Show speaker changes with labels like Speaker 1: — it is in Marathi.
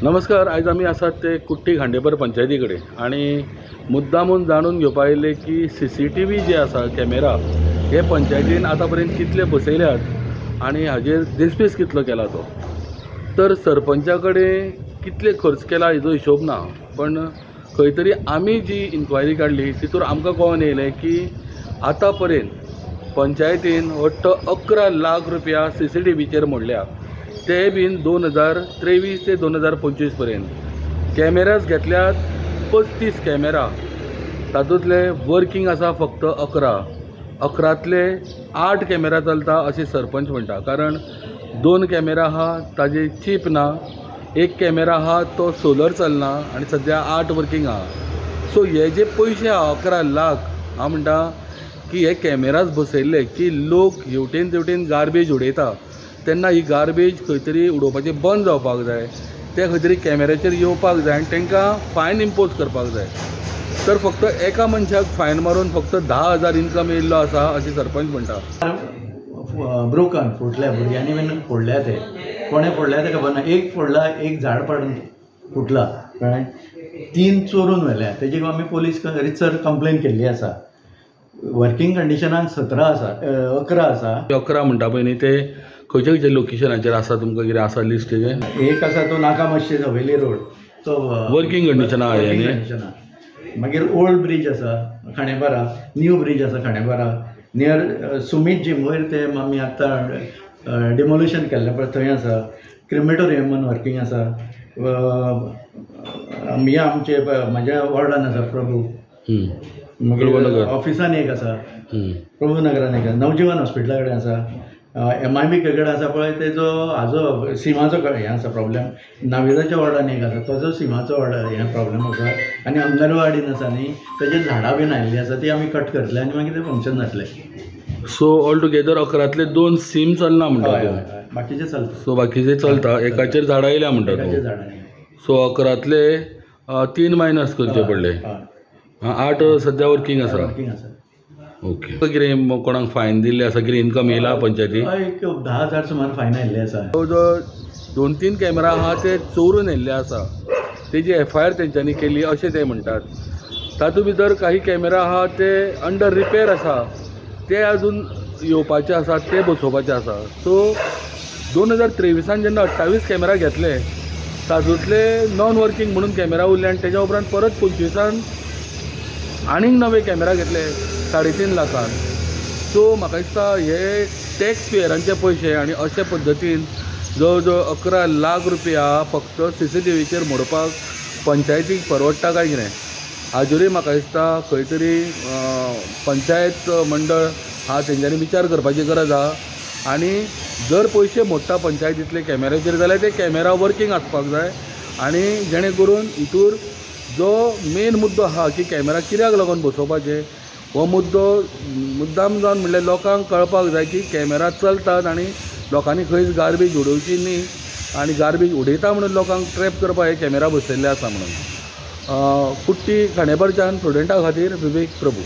Speaker 1: नमस्कार. आज आम्ही आसात ते कुट्टी खांडेपर पंचायती कडेन आणि मुद्दामून जाणून घेवपा आयिल्ले की CCTV जे आसा कॅमेरा हे पंचायतीन आतां पर्यंत कितले बसयल्यात आनी हाजेर दिसपीस कितलो केला तो. तर सरपंचा कडेन कितले खर्च केला हेजो हिशोब ना, पण खंय तरी आमी जी इन्क्वायरी काडली तितूर आमकां कळून येयलें की आतां पर्यंत पंचायतीन वट्ट 11 लाख रुपया CCTVचेर मोडल्या, ते बीन 2023 ते 2025 पर्यंत. कॅमेराज घेतल्यात 35 कॅमेरा, तातूंतले वर्किंग आसा फक्त 11तले 8 कॅमेरा चलता अशें सरपंच म्हणटा. कारण 2 कॅमेरा आहा ताजे चीप ना, एक कॅमेरा आहा तो सोलर चलना आनी सद्या 8 वर्किंग आहा. सो हे जे पयशे आहा 11 लाख, हांव म्हणटा की हे कॅमेराज बसयल्ले की लोक हेवटेन तेवटेन गार्बेज उडयता तेन्ना ही गार्बेज खंय तरी उडोवपाचें बंद जावपाक जाय. ते खंय तरी कॅमेऱ्याचेर येवपाक जाय आनी तांकां फायन इम्पोज करपाक जाय. तर फक्त एका मनशाक फायन मारून फक्त 10,000 इन्कम येयल्लो आसा अशें सरपंच म्हणटा.
Speaker 2: ब्रोकन फुटल्या भुरग्यांनी बीन फोडल्या, ते कोणें फोडल्या ते खबर ना. एक फोडला, एक झाड पडून फुटला, कळ्ळें. 3 चोरून व्हेल्या. तेजी आमी पोलीस रिसर कंप्लेन केल्ली आसा. वर्किंग कंडिशनान 17 आसा, 11 आसा.
Speaker 1: 11 म्हणटा पळय न्ही, ते खंयच्या खंयच्या लोकेशनाचेर आसा, तुमकां कितें आसा लिस्ट तेजें?
Speaker 2: एक आसा तो नाका मस्जिद हवेली रोड, तो
Speaker 1: वर्किंग कंडिशन आहा न्ही.
Speaker 2: मागीर ओल्ड ब्रिज आसा खांडेपारा, न्यू ब्रिज आसा खांडेपारा नियर सुमीत जिम, वयर ते आमी आतां डिमोल्यूशन केल्लें पळय थंय आसा. क्रिमेटोरियम म्हणून वर्किंग आसा. आमचे म्हाज्या वॉर्डान आसा प्रभू. मागीर ऑफिसान एक आसा प्रभू नगरान एक आसा. नवजिवन हॉस्पिटला कडेन आसा. MIB कडेन आसा पळय तेजो हाजो सिमाचो हें आसा प्रॉब्लेम. नाविदाच्या वॉर्डान एक आसा, ताजो सिमाचो हें प्रॉब्लेम आसा. आनी अंगणवाडीन आसा न्ही, तेजे झाडां बीन आयिल्लीं आसा, ती आमी कट करतले आनी मागीर ते फंक्शन जातलें.
Speaker 1: सो ऑल टुगेदर 11तले 2 सीम चलना म्हणटा तूं.
Speaker 2: बाकीचे चलता.
Speaker 1: सो बाकीचे चलता, एकाचेर झाडां येयल्या म्हणटा तूं. सो 11तले 3 मायनस करचे पडले. 8 सद्या वर्किंग आसा. ओके. कितें कोणाक फायन दिल्ले आसा, कितें इन्कम येयला पंचायती?
Speaker 2: एक 10,000 सुमार फायन आयिल्ले आसा.
Speaker 1: जो 2-3 कॅमेरा आहा ते चोरून येयल्ले आसा, तेजी FIR तेंच्यांनी केली अशें ते म्हणटात. तातूंत भितर काही कॅमेरा आहा ते अंडर रिपेर आसा, ते अजून येवपाचे आसा, ते बसोवपाचे आसा. सो 2023 जेन्ना 28 कॅमेरा घेतले, तातूंतले नॉन वर्किंग म्हणून कॅमेरा उरले आनी तेज्या उपरांत परत 25 आनीक नवे कॅमेरा घेतले 3.5 लाखान. सो म्हाका दिसता हे टॅक्स पेयरांचे पयशे आनी अशे पद्दतीन जवळ जवळ 11 लाख रुपया फक्त CCTVचेर मोडपाक पंचायतीक परवडटा काय कितें, हाजेरूय म्हाका दिसता खंय तरी पंचायत मंडळ हा तेंच्यांनी विचार करपाची गरज आहा. आनी जर पयशे मोडटा पंचायतींतले कॅमेऱ्याचेर जाल्यार ते कॅमेरा वर्किंग आसपाक जाय. आनी जेणे करून हितूर जो मेन मुद्दो आहा की कॅमेरा कित्याक लागून बसोवपाचे, हो मुद्दाम जावन म्हणल्यार लोकांक कळपाक जाय की कॅमेरा चलतात आनी लोकांनी खंयच गार्बेज उडोवची न्ही, आनी गार्बेज उडयता म्हणून लोकांक ट्रॅप करपाक हे कॅमेरा बसयल्ले आसा म्हणून. कुट्टी खांडेपारच्यान स्टुडंटा खातीर विवेक प्रभू.